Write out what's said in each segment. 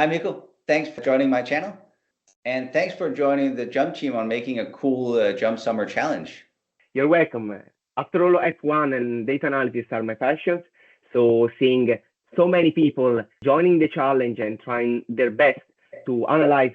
Hi, Mirco. Thanks for joining my channel. And thanks for joining the Jump team on making a cool Jump Summer challenge. You're welcome. After all, F1 and data analysis are my passions. So seeing so many people joining the challenge and trying their best to analyze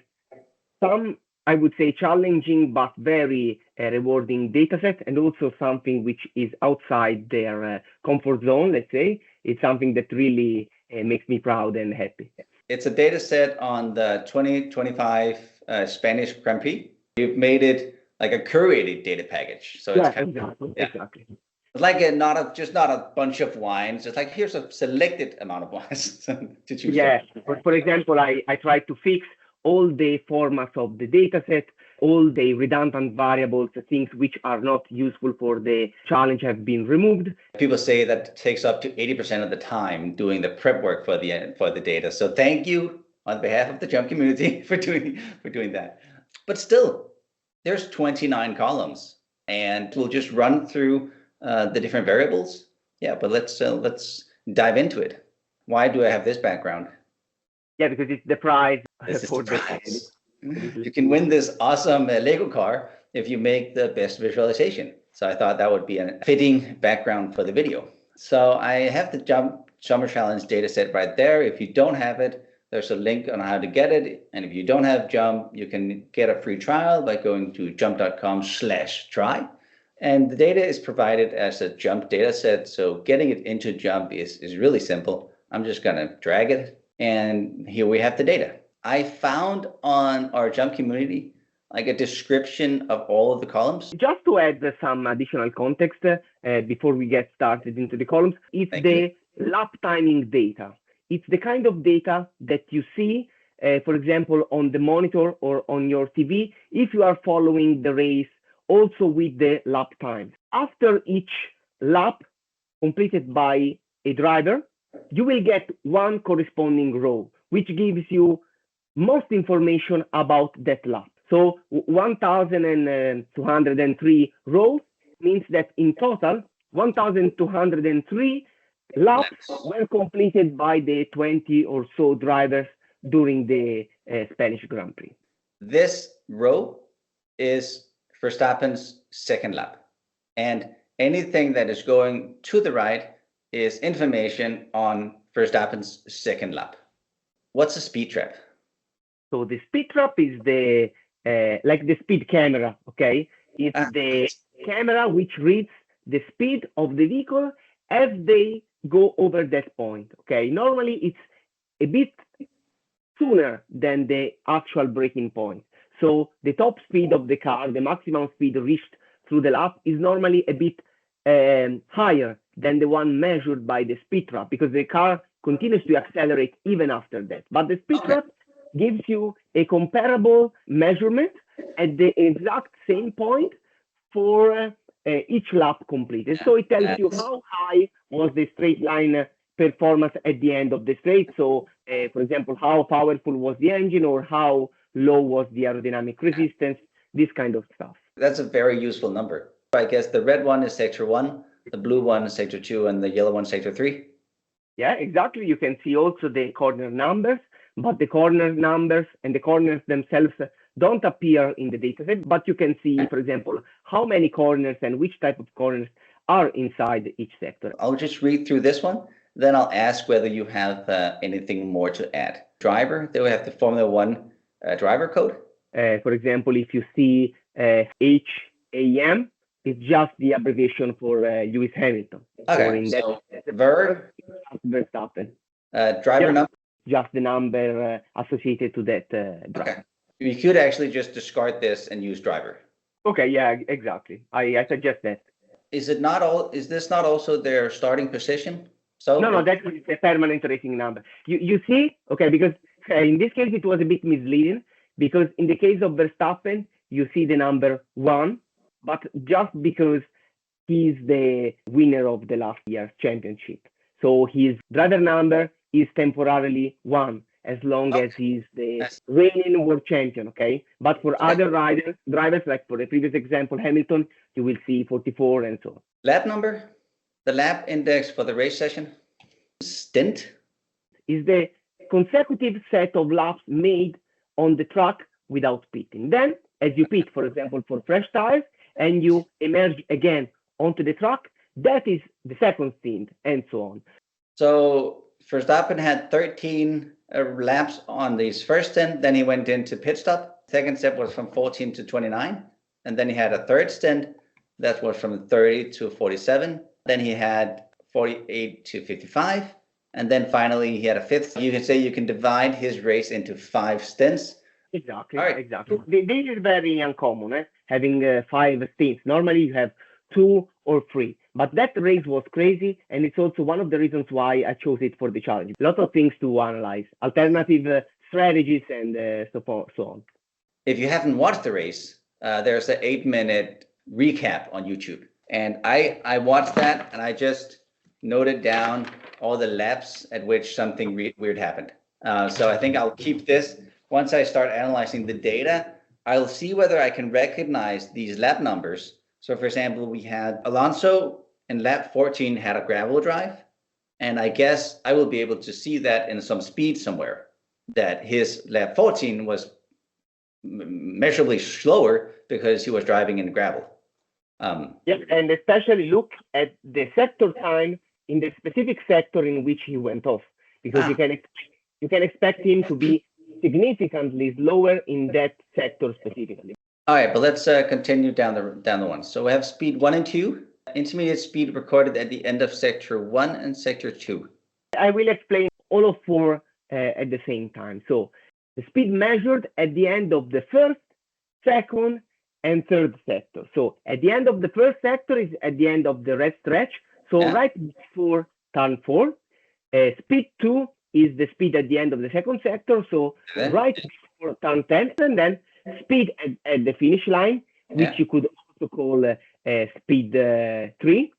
some, I would say, challenging but very rewarding dataset, and also something which is outside their comfort zone, let's say, it's something that really makes me proud and happy. It's a data set on the 2025 Spanish Grand Prix. You've made it like a curated data package. So yeah, it's kind exactly. It's like not a bunch of wines. It's like, here's a selected amount of wines to choose from. For example, I tried to fix all the formats of the dataset, all the redundant variables, the things which are not useful for the challenge have been removed. People say that it takes up to 80% of the time doing the prep work for the data. So thank you on behalf of the Jump community for doing that. But still, there's 29 columns, and we'll just run through the different variables. Yeah, but let's dive into it. Why do I have this background? Yeah, because it's the prize for the prize. You can win this awesome Lego car if you make the best visualization. So I thought that would be a fitting background for the video. So I have the Jump Summer Challenge dataset right there. If you don't have it, there's a link on how to get it. And if you don't have Jump, you can get a free trial by going to jump.com/try. And the data is provided as a Jump dataset. So getting it into Jump is really simple. I'm just going to drag it. And here we have the data. I found on our Jump community like a description of all of the columns. Just to add some additional context before we get started into the columns, it's the lap timing data. It's the kind of data that you see, for example, on the monitor or on your TV, if you are following the race also with the lap times. After each lap completed by a driver, you will get one corresponding row, which gives you most information about that lap. So 1,203 rows means that in total, 1,203 laps were completed by the 20 or so drivers during the Spanish Grand Prix. This row is Verstappen's second lap. And anything that is going to the right is information on Verstappen's second lap. What's a speed trap? So the speed trap is the like the speed camera, okay? It's the camera which reads the speed of the vehicle as they go over that point, okay? Normally it's a bit sooner than the actual braking point. So the top speed of the car, the maximum speed reached through the lap, is normally a bit higher than the one measured by the speed trap, because the car continues to accelerate even after that. But the speed trap gives you a comparable measurement at the exact same point for each lap completed. So it tells you how high was the straight line performance at the end of the straight. So, for example, how powerful was the engine, or how low was the aerodynamic resistance, this kind of stuff. That's a very useful number. I guess the red one is sector 1, the blue one is sector 2, and the yellow one sector 3. Yeah, exactly. You can see also the corner numbers, but the corner numbers and the corners themselves don't appear in the dataset, but you can see, for example, how many corners and which type of corners are inside each sector. I'll just read through this one, then I'll ask whether you have anything more to add. Driver, they will have the Formula 1 driver code. For example, if you see HAM, it's just the abbreviation for Lewis Hamilton. Okay, so Verstappen. Driver number? Just the number associated to that driver. Okay. You could actually just discard this and use driver. Okay, yeah, exactly. I suggest that. Is this not also their starting position? So no, that is a permanent racing number. You see, okay, because in this case it was a bit misleading, because in the case of Verstappen, you see the number 1, but just because he's the winner of the last year's championship. So his driver number is temporarily 1, as long as he's the reigning world champion, okay? But for other drivers, like for the previous example, Hamilton, you will see 44 and so on. Lap number, the lap index for the race session. Stint is the consecutive set of laps made on the track without pitting. Then, as you pit, for example, for fresh tires, and you emerge again onto the track, that is the second stint, and so on. So Verstappen had 13 laps on his first stint, then he went into pit stop. Second step was from 14 to 29, and then he had a third stint that was from 30 to 47. Then he had 48 to 55, and then finally he had a fifth. You can say you can divide his race into 5 stints. Exactly, exactly. This is very uncommon, having 5 stints. Normally you have 2 or 3, but that race was crazy, and it's also one of the reasons why I chose it for the challenge. A lot of things to analyze, alternative strategies, and so on. If you haven't watched the race, there's an 8-minute recap on YouTube, and I watched that, and I just noted down all the laps at which something weird happened. So I think I'll keep this. Once I start analyzing the data, I'll see whether I can recognize these lap numbers. So for example, we had Alonso in lap 14 had a gravel drive, and I guess I will be able to see that in some speed somewhere, that his lap 14 was measurably slower because he was driving in gravel. Yes, and especially look at the sector time in the specific sector in which he went off, because you can expect him to be significantly slower in that sector specifically. All right, but let's continue down the one. So we have speed 1 and 2, intermediate speed recorded at the end of sector 1 and sector 2. I will explain all of 4 at the same time. So the speed measured at the end of the first, second, and third sector. So at the end of the first sector is at the end of the red stretch. So right before turn 4. Speed 2 is the speed at the end of the second sector. So right before turn 10, and then speed at the finish line, which you could also call speed 3,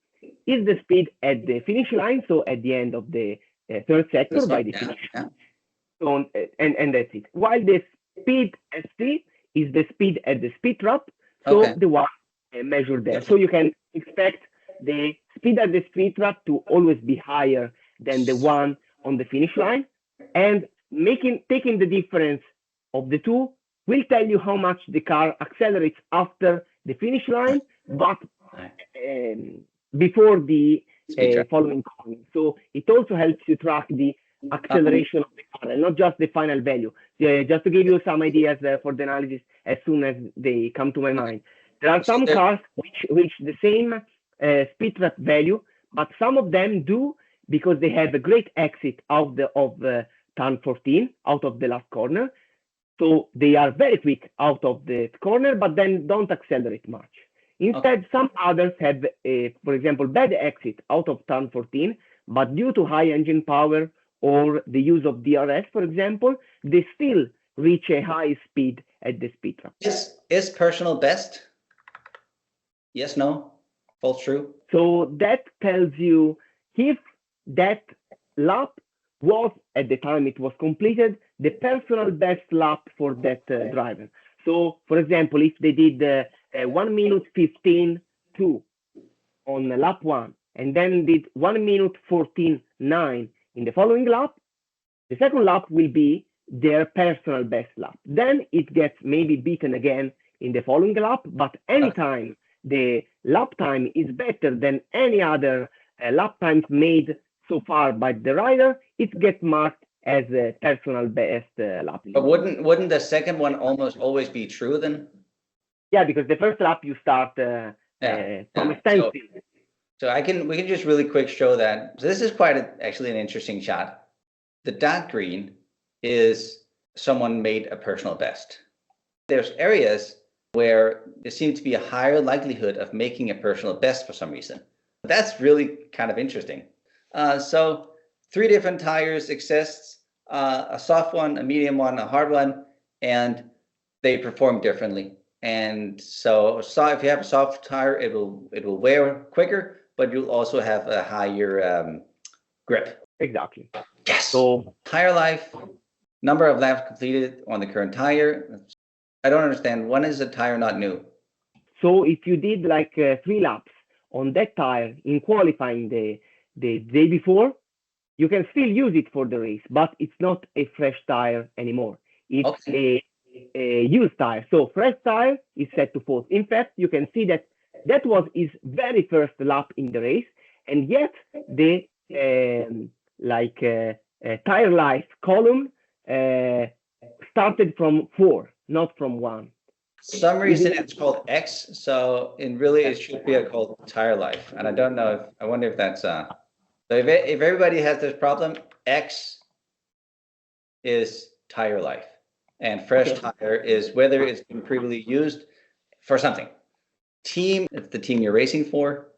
is the speed at the finish line. So at the end of the third sector by definition. So, and that's it. While the speed ST is the speed at the speed trap, so the one measured there. So you can expect the speed at the speed trap to always be higher than the one on the finish line, and taking the difference of the two will tell you how much the car accelerates after the finish line, but before the following corner. So it also helps you track the acceleration of the car and not just the final value. Just to give you some ideas for the analysis as soon as they come to my mind. There are some cars which reach the same speed trap value, but some of them do because they have a great exit out of turn 14, out of the last corner. So they are very quick out of the corner, but then don't accelerate much. Instead, some others have, for example, bad exit out of turn 14, but due to high engine power or the use of DRS, for example, they still reach a high speed at the speed trap. Is personal best? Yes, no, false, true? So that tells you if that lap was, at the time it was completed, the personal best lap for that driver. So, for example, if they did 1 minute 15.2 on lap 1, and then did 1 minute 14.9 in the following lap, the second lap will be their personal best lap. Then it gets maybe beaten again in the following lap, but anytime the lap time is better than any other lap times made so far by the rider, it gets marked as a personal best lap. But wouldn't the second one almost always be true then? Yeah, because the first lap you start from a standstill. So we can just really quick show that. So this is actually an interesting shot. The dark green is someone made a personal best. There's areas where there seems to be a higher likelihood of making a personal best for some reason. That's really kind of interesting. So 3 different tires exist, a soft one, a medium one, a hard one, and they perform differently. And so if you have a soft tire, it will wear quicker, but you'll also have a higher grip. Exactly. Yes. So tire life, number of laps completed on the current tire. I don't understand. When is a tire not new? So if you did like 3 laps on that tire in qualifying the day before, You can still use it for the race, but it's not a fresh tire anymore. It's a used tire. So fresh tire is set to false. In fact, you can see that that was his very first lap in the race, and yet the TireLife column started from 4, not from 1. Some reason it's called X, so in really it should be called TireLife, and I don't know if I wonder if that's so if everybody has this problem, X is TireLife, and fresh tire is whether it's been previously used for something. Team, it's the team you're racing for.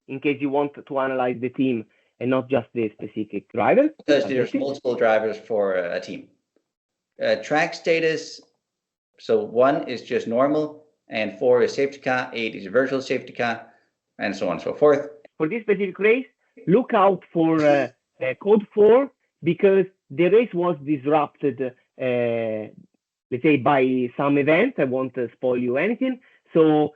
In case you want to analyze the team and not just the specific driver. Because there's multiple drivers for a team. Track status, so 1 is just normal, and 4 is safety car, 8 is virtual safety car, and so on and so forth. For this specific race, look out for code 4, because the race was disrupted, let's say, by some event. I won't spoil you anything. So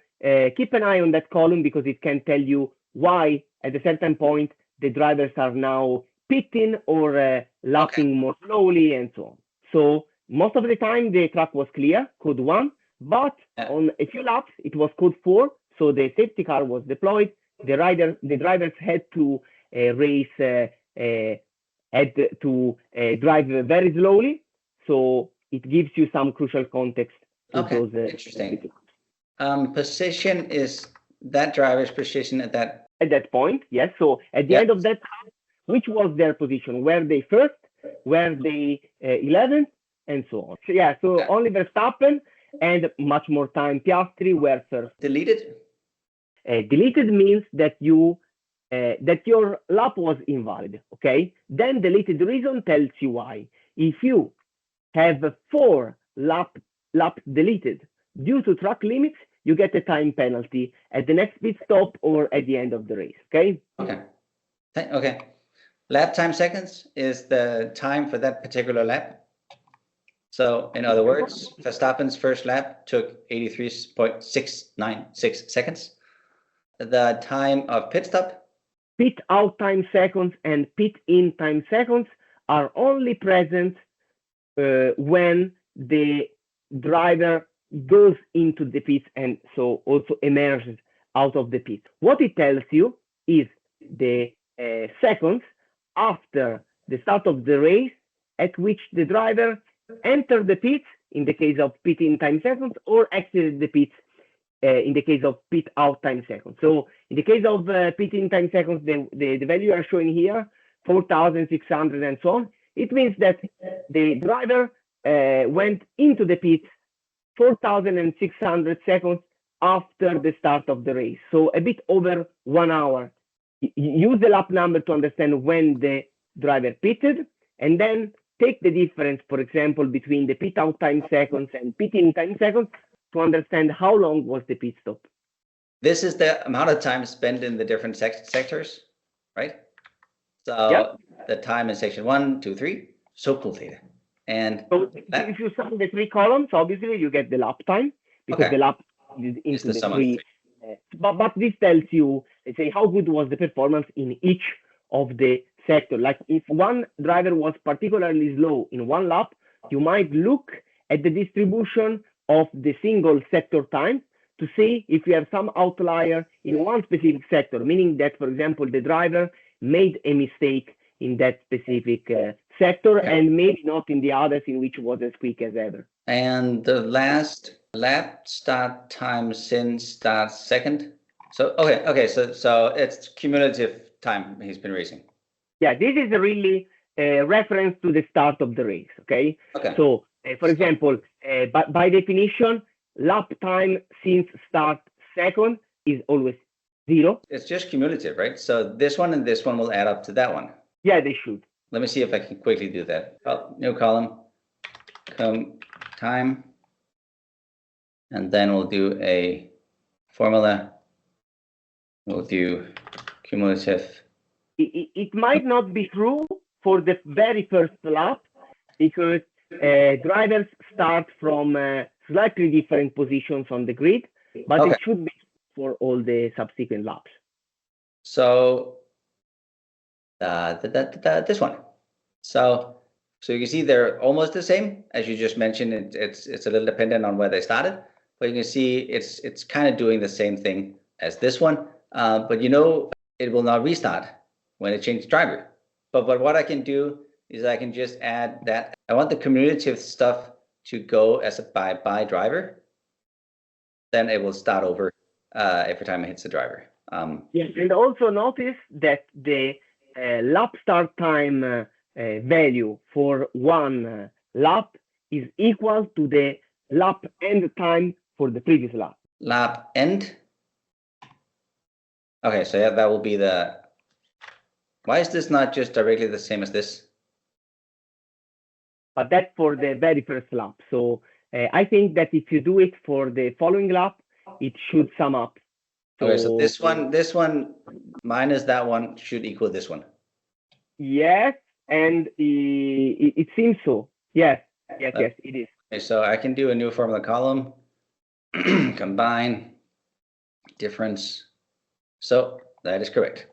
keep an eye on that column, because it can tell you why at a certain point the drivers are now pitting or lapping more slowly and so on. So most of the time the track was clear, code 1, but on a few laps it was code 4. So the safety car was deployed. The drivers had to drive very slowly. So it gives you some crucial context. Interesting. Position is that driver's position at that point. Yes. So at the end of that, which was their position? Were they first? Were they 11th? And so on. So so only Verstappen and much more time Piastri were first. Deleted? Deleted means that that your lap was invalid. Okay. Then DeletedReason tells you why. If you have 4 laps deleted due to track limits, you get a time penalty at the next pit stop or at the end of the race. Okay. Okay. LapTimeSeconds is the time for that particular lap. So in other words, Verstappen's first lap took 83.696 seconds. The time of pit stop, pit out time seconds and pit in time seconds are only present when the driver goes into the pit and so also emerges out of the pit. What it tells you is the seconds after the start of the race at which the driver entered the pit in the case of pit in time seconds, or exited the pit in the case of pit out time seconds. So in the case of pit in time seconds, the value you are showing here, 4,600 and so on, it means that the driver went into the pit 4,600 seconds after the start of the race. So a bit over 1 hour. Use the lap number to understand when the driver pitted, and then take the difference, for example, between the pit out time seconds and pit in time seconds to understand how long was the pit stop. This is the amount of time spent in the different sectors, right? So the time in section 1, 2, 3, so cool data. And so if you sum the 3 columns, obviously you get the lap time, because the lap is into the 3. But this tells you, let's say, how good was the performance in each of the sector. Like if one driver was particularly slow in one lap, you might look at the distribution of the single sector time to see if you have some outlier in one specific sector, meaning that, for example, the driver made a mistake in that specific sector and maybe not in the others in which was as quick as ever. And the last LapStartTimeSinceStartSecond. So so it's cumulative time he's been racing. Yeah, this is a really reference to the start of the race. Okay. So for example, by definition, lap time since start second is always 0. It's just cumulative, right? So this one and this one will add up to that one. Yeah, they should. Let me see if I can quickly do that. New column, time, and then we'll do a formula. We'll do cumulative. It might not be true for the very first lap, because drivers start from slightly different positions on the grid, but it should be for all the subsequent laps. So this one. So you can see they're almost the same. As you just mentioned, it's a little dependent on where they started, but you can see it's kind of doing the same thing as this one. But it will not restart when it changes driver. But what I can do is I can just add that I want the cumulative stuff to go as a by driver. Then it will start over every time it hits the driver. Yes, and also notice that the lap start time value for one lap is equal to the lap end time for the previous lap. Lap end. Okay, so yeah, that will be the. Why is this not just directly the same as this? But that's for the very first lap. So I think that if you do it for the following lap, it should sum up. Okay, so this one minus that one should equal this one. Yes, and it seems so. Yes, it is. Okay, so I can do a new formula column, combine, difference. So that is correct.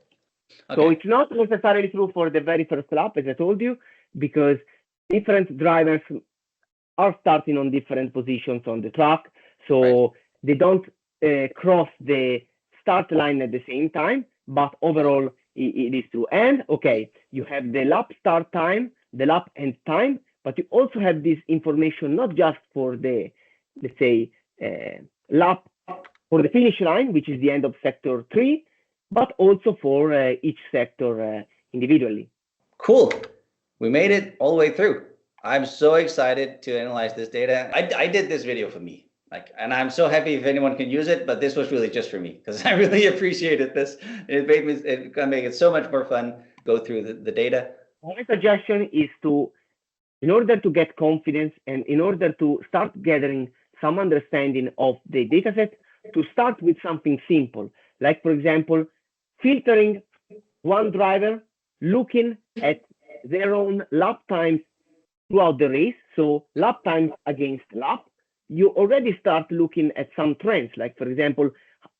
Okay. So it's not necessarily true for the very first lap, as I told you, because different drivers are starting on different positions on the track. So they don't cross the start line at the same time, but overall it is true. And okay, you have the lap start time, the lap end time, but you also have this information not just for the, let's say, lap for the finish line, which is the end of sector 3, but also for each sector individually. Cool. We made it all the way through. I'm so excited to analyze this data. I did this video for me. And I'm so happy if anyone can use it, but this was really just for me because I really appreciated this. It's gonna make it so much more fun, go through the data. My suggestion is in order to get confidence and in order to start gathering some understanding of the dataset, to start with something simple, like for example, filtering one driver, looking at their own lap times throughout the race. So lap times against lap. You already start looking at some trends, like for example,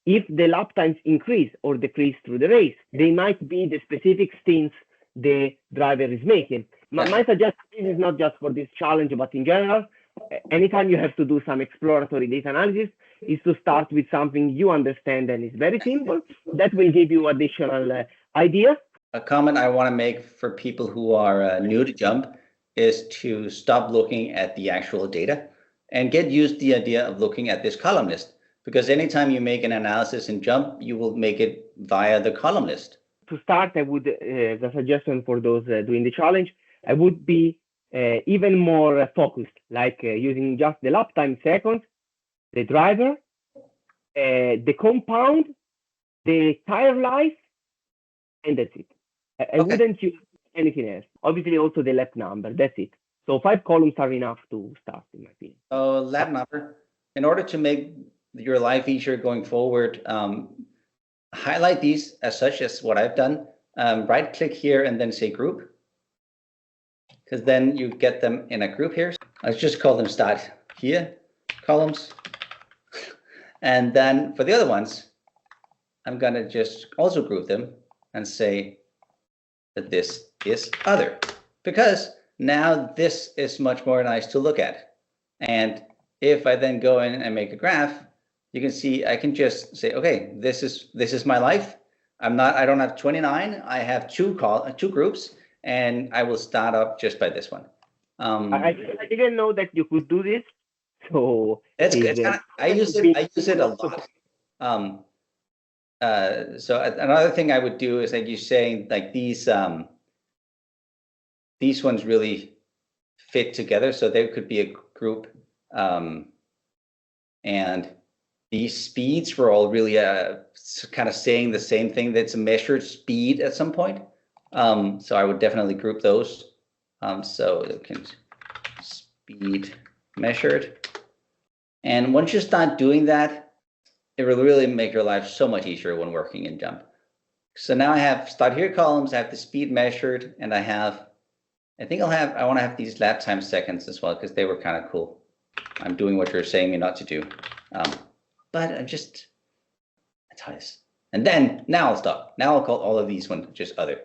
if the lap times increase or decrease through the race, they might be the specific stints the driver is making. My suggestion is not just for this challenge, but in general, anytime you have to do some exploratory data analysis, is to start with something you understand and is very simple. That will give you additional ideas. A comment I want to make for people who are new to jump is to stop looking at the actual data and get used to the idea of looking at this column list, because anytime you make an analysis in jump, you will make it via the column list. To start, I would, the suggestion for those doing the challenge, I would be even more focused, like using just the lap time seconds, the driver, the compound, the tire life, and that's it. I wouldn't use anything else. Obviously, also the LabNumber. That's it. So 5 columns are enough to start, in my opinion. So LabNumber, in order to make your life easier going forward, highlight these as such as what I've done. Right click here and then say group, because then you get them in a group here. Let's just call them start here, columns. And then for the other ones, I'm gonna just also group them and say that this is other, because now this is much more nice to look at. And if I then go in and make a graph, you can see I can just say, okay, this is my life. I don't have 29. I have two groups, and I will start up just by this one. I didn't know that you could do this. So it's kinda, I use it a lot. So another thing I would do is, like you're saying, like these ones really fit together, so there could be a group, and these speeds were all really kind of saying the same thing. That's a measured speed at some point. So I would definitely group those. So it can speed measured. And once you start doing that, it will really make your life so much easier when working in jump. So now I have start here columns, I have the speed measured, and I want to have these LapTimeSeconds as well, because they were kind of cool. I'm doing what you're saying me not to do. But that's how it is. And then now I'll stop. Now I'll call all of these ones just other.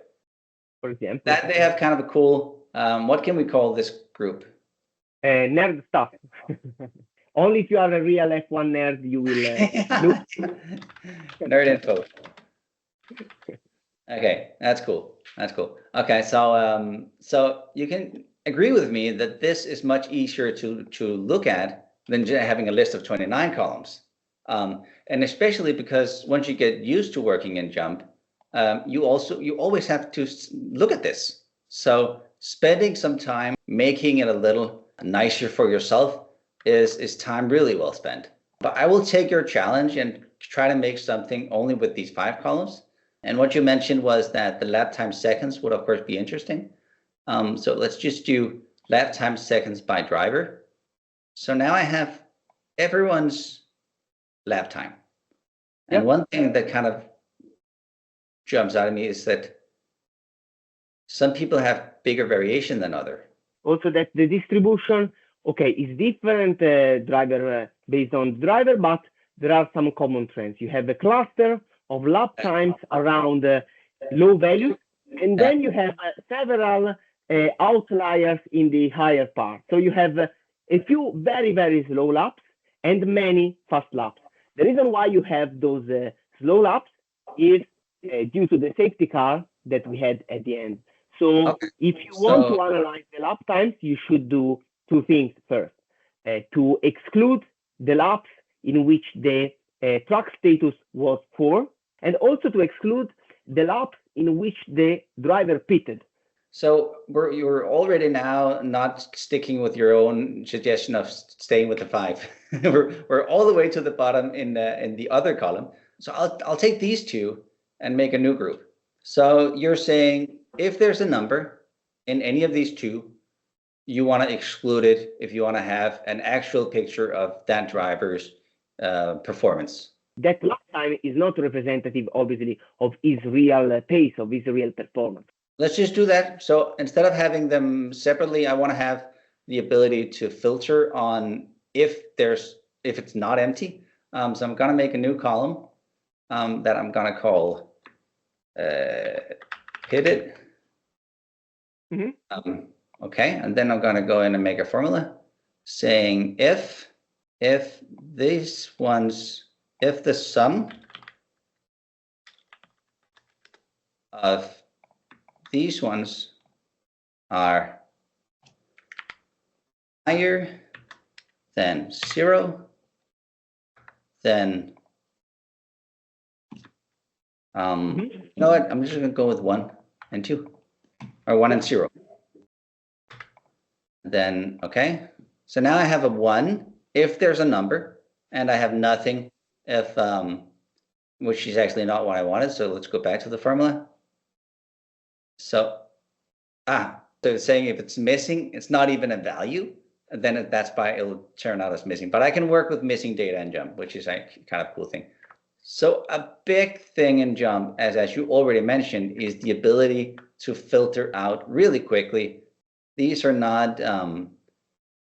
for example. That they have kind of a cool, what can we call this group? Nerd stuff. Only if you are a real F1 nerd, you will look. Nerd info. Okay, that's cool. That's cool. Okay, so so you can agree with me that this is much easier to look at than just having a list of 29 columns. And especially because once you get used to working in Jump, you always have to look at this. So spending some time making it a little nicer for yourself is time really well spent. But I will take your challenge and try to make something only with these 5 columns. And what you mentioned was that the LapTimeSeconds would of course be interesting. So let's just do LapTimeSeconds by driver. So now I have everyone's lap time. And one thing that kind of jumps out at me is that some people have bigger variation than others. Also that the distribution, okay, is different driver based on driver, but there are some common trends. You have a cluster of lap times around low values, and then you have several outliers in the higher part. So you have a few very, very slow laps and many fast laps. The reason why you have those slow laps is due to the safety car that we had at the end. So if you want to analyze the lap times, you should do 2 things first. To exclude the laps in which the track status was 4, and also to exclude the laps in which the driver pitted. So you're already now not sticking with your own suggestion of staying with the 5. we're all the way to the bottom in the other column. So I'll take these 2 and make a new group. So you're saying if there's a number in any of these 2, you want to exclude it if you want to have an actual picture of that driver's performance. That lap time is not representative, obviously, of his real pace, of his real performance. Let's just do that. So instead of having them separately, I want to have the ability to filter on if it's not empty. So I'm going to make a new column that I'm going to call PitIt. Okay, and then I'm going to go in and make a formula saying if the sum of these ones are higher than 0, then you know what? I'm just going to go with 1 and 2, or 1 and 0. Then okay, so now I have a 1 if there's a number, and I have nothing if which is actually not what I wanted. So let's go back to the formula. So so it's saying if it's missing, it's not even a value, then that's why it'll turn out as missing. But I can work with missing data in Jump, which is a kind of cool thing. So a big thing in Jump, as you already mentioned, is the ability to filter out really quickly. These are not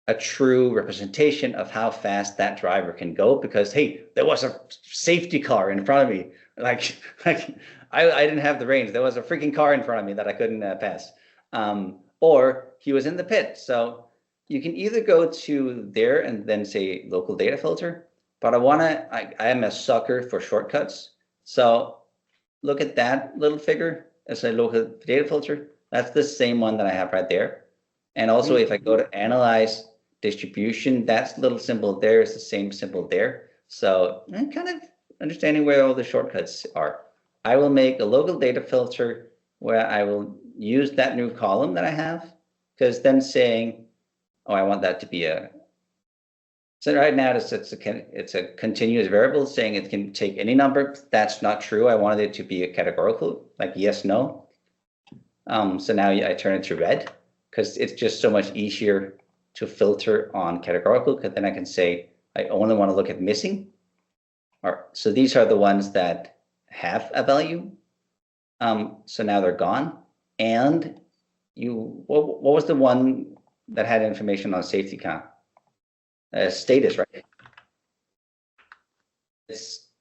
a true representation of how fast that driver can go, because hey, there was a safety car in front of me. Like I didn't have the range. There was a freaking car in front of me that I couldn't pass. Or he was in the pit. So you can either go to there and then say local data filter, but I am a sucker for shortcuts. So look at that little figure as a local data filter. That's the same one that I have right there. And also if I go to analyze distribution, that little symbol there is the same symbol there. So I'm kind of understanding where all the shortcuts are. I will make a local data filter where I will use that new column that I have, because then saying, oh, I want that to be so right now it's a continuous variable saying it can take any number. That's not true. I wanted it to be a categorical, like yes, no. So now I turn it to red, because it's just so much easier to filter on categorical, because then I can say I only want to look at missing. So these are the ones that have a value. So now they're gone. And what was the one that had information on safety car? Status, right?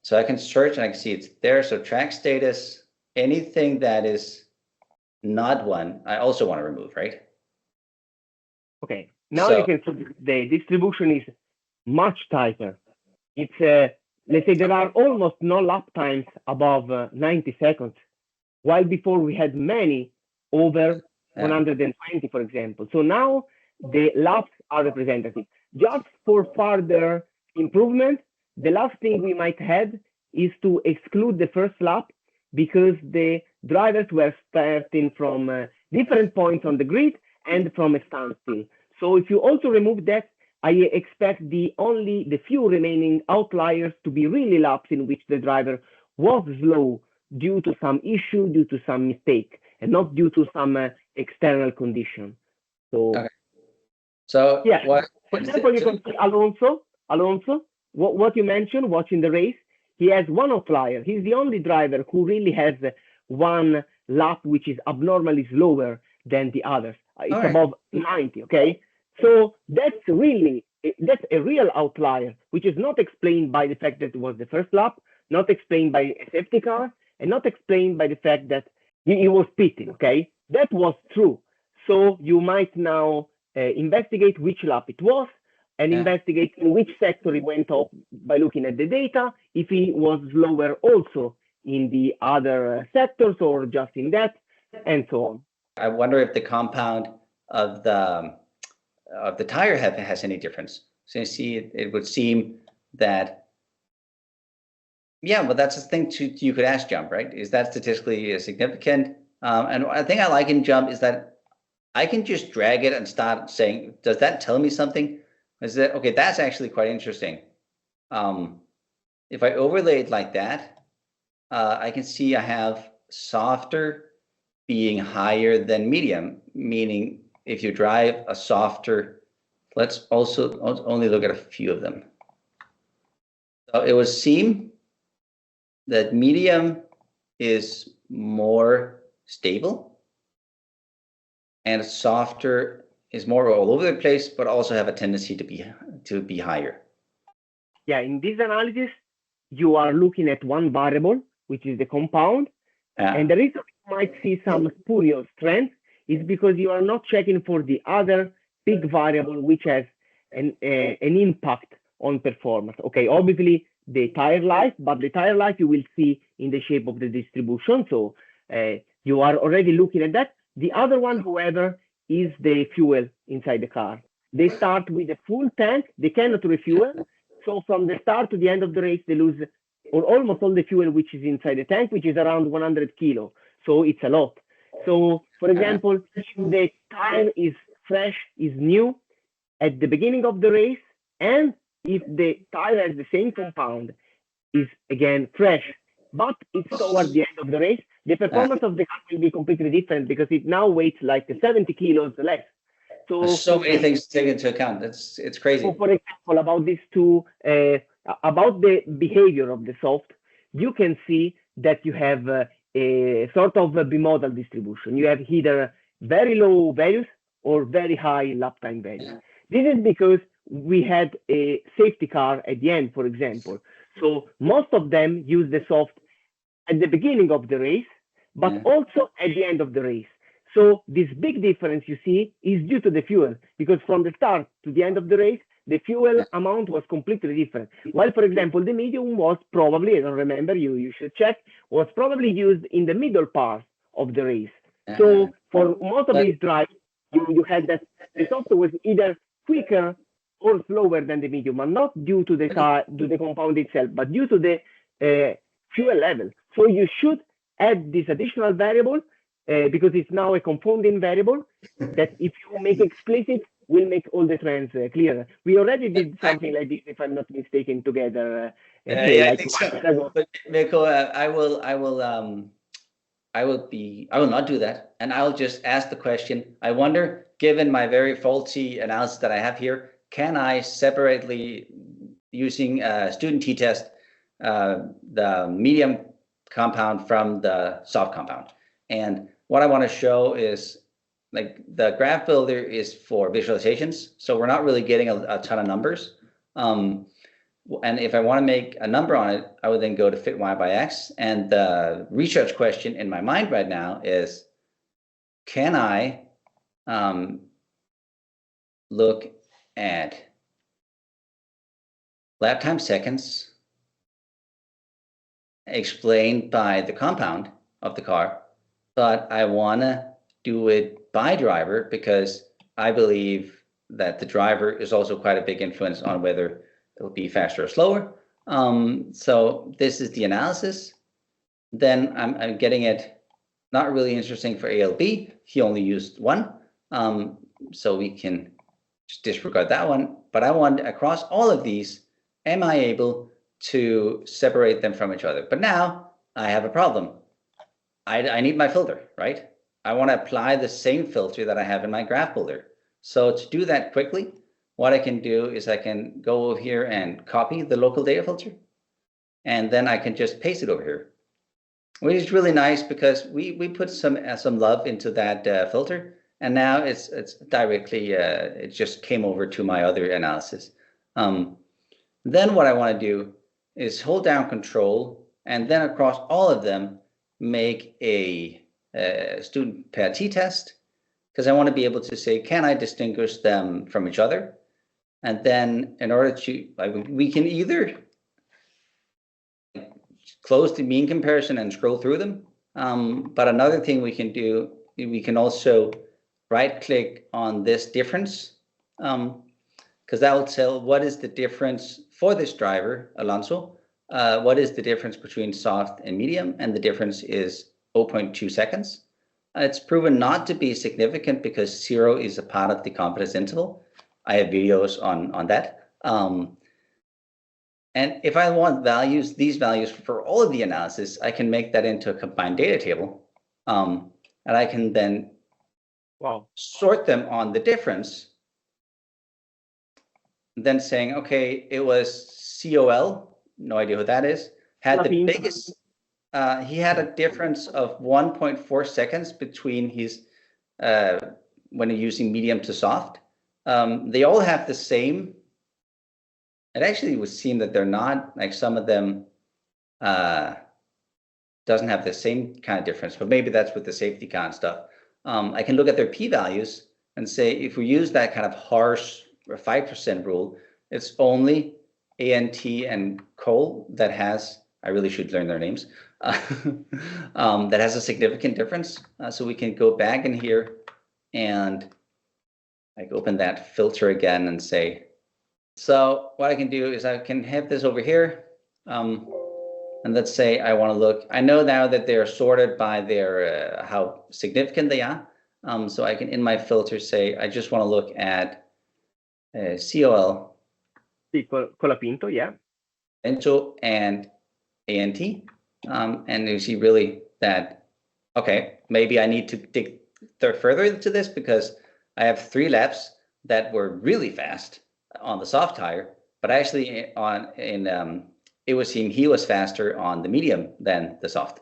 So I can search and I can see it's there. So track status, anything that is not one, I also want to remove, right? Okay, now So, you can see the distribution is much tighter. It's, let's say there are almost no lap times above 90 seconds, while before we had many over 120, for example. So now the laps are representative. Just for further improvement, the last thing we might have is to exclude the first lap because the drivers were starting from different points on the grid and from a standstill. So if you also remove that, I expect the few remaining outliers to be really laps in which the driver was slow due to some issue, due to some mistake, and not due to some external condition. So, okay. So yeah, for example, you can see Alonso, what you mentioned, watching the race, he has one outlier. He's the only driver who really has one lap which is abnormally slower than the others. It's above 90, okay? So that's a real outlier, which is not explained by the fact that it was the first lap, not explained by a safety car, and not explained by the fact that he was pitting, okay? That was true. So you might now investigate which lap it was and investigate in which sector he went off by looking at the data, if he was slower also in the other sectors or just in that, and so on. I wonder if the compound of the tire has any difference. Since it would seem that, yeah, well, that's the thing you could ask Jump, right? Is that statistically significant? And I think I like in Jump is that I can just drag it and start saying, does that tell me something? Is that, okay, that's actually quite interesting. If I overlay it like that, I can see I have softer being higher than medium, meaning if you drive a softer, let's also only look at a few of them. So it would seem that medium is more stable and softer is more all over the place, but also have a tendency to be higher. Yeah, in this analysis, you are looking at one variable, which is the compound. And the reason you might see some spurious trends is because you are not checking for the other big variable, which has an impact on performance. Okay, obviously the tire life, but the tire life you will see in the shape of the distribution. So you are already looking at that. The other one, however, is the fuel inside the car. They start with a full tank. They cannot refuel. So from the start to the end of the race, they lose or almost all the fuel which is inside the tank, which is around 100 kilo. So it's a lot. So, for example, if the tire is fresh, is new at the beginning of the race, and if the tire has the same compound, is again fresh, but it's towards the end of the race, the performance of the car will be completely different because it now weighs like 70 kilos less. So many things to take into account. It's crazy. So, for example, about these two, about the behavior of the soft, you can see that you have a sort of a bimodal distribution. You have either very low values or very high lap time values. This is because we had a safety car at the end, for example. So most of them use the soft at the beginning of the race, but also at the end of the race. So this big difference you see is due to the fuel, because from the start to the end of the race, the fuel amount was completely different. While, for example, the medium was probably, I don't remember, you should check, was probably used in the middle part of the race. So for most of these drives, you had that the software was either quicker or slower than the medium, and not due to the car, to the compound itself, but due to the fuel level. So you should add this additional variable because it's now a confounding variable that if you make explicit, will make all the trends clearer. We already did something like this, if I'm not mistaken, together. Yeah, I think so. But Mirco, I will not do that, and I'll just ask the question. I wonder, given my very faulty analysis that I have here, can I separately, using student t-test, the medium compound from the soft compound? And what I want to show is, like, the graph builder is for visualizations, so we're not really getting a ton of numbers. And if I want to make a number on it, I would then go to fit y by x. And the research question in my mind right now is, can I look at LapTimeSeconds explained by the compound of the car, but I want to do it by driver because I believe that the driver is also quite a big influence on whether it'll be faster or slower. So this is the analysis. Then I'm getting it not really interesting for ALB. He only used one. So we can just disregard that one. But I want across all of these, am I able to separate them from each other? But now I have a problem. I need my filter, right? I want to apply the same filter that I have in my graph builder. So to do that quickly, what I can do is I can go over here and copy the local data filter. And then I can just paste it over here, which is really nice because we put some love into that filter. And now it's directly, it just came over to my other analysis. Then what I want to do is hold down Control and then across all of them, make a student pair t-test, because I want to be able to say, can I distinguish them from each other? And then in order to, we can either close the mean comparison and scroll through them. But another thing we can do, we can also right click on this difference, because that will tell what is the difference for this driver, Alonso. What is the difference between soft and medium? And the difference is 0.2 seconds. It's proven not to be significant because 0 is a part of the confidence interval. I have videos on that. And if I want values, these values for all of the analysis, I can make that into a combined data table. And I can then sort them on the difference. Then saying, okay, it was COL, no idea who that is, had the biggest, he had a difference of 1.4 seconds between his, when using medium to soft. They all have the same. It actually would seem that they're not, like some of them doesn't have the same kind of difference, but maybe that's with the safety car and stuff. I can look at their p-values and say, if we use that kind of harsh 5% rule, it's only ANT and Cole that has, I really should learn their names, that has a significant difference. So we can go back in here and like open that filter again and say, so what I can do is I can have this over here. And let's say I want to look, I know now that they're sorted by their, how significant they are. So I can, in my filter, say, I just want to look at COL. Colapinto, yeah. Pinto and ANT. And you see really that, okay, maybe I need to dig further into this because I have 3 laps that were really fast on the soft tire, but actually it was he was faster on the medium than the soft.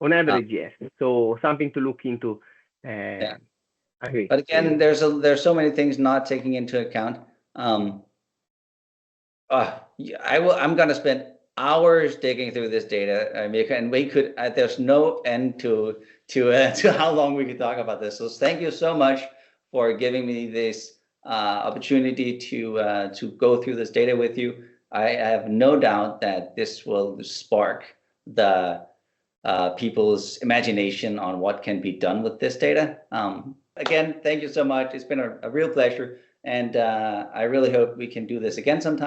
On average, yes. So something to look into. Yeah. I agree. But again, there's so many things not taking into account. I'm going to spend hours digging through this data, and we could. There's no end to how long we could talk about this. So thank you so much for giving me this opportunity to go through this data with you. I have no doubt that this will spark the people's imagination on what can be done with this data. Again, thank you so much. It's been a real pleasure, and I really hope we can do this again sometime.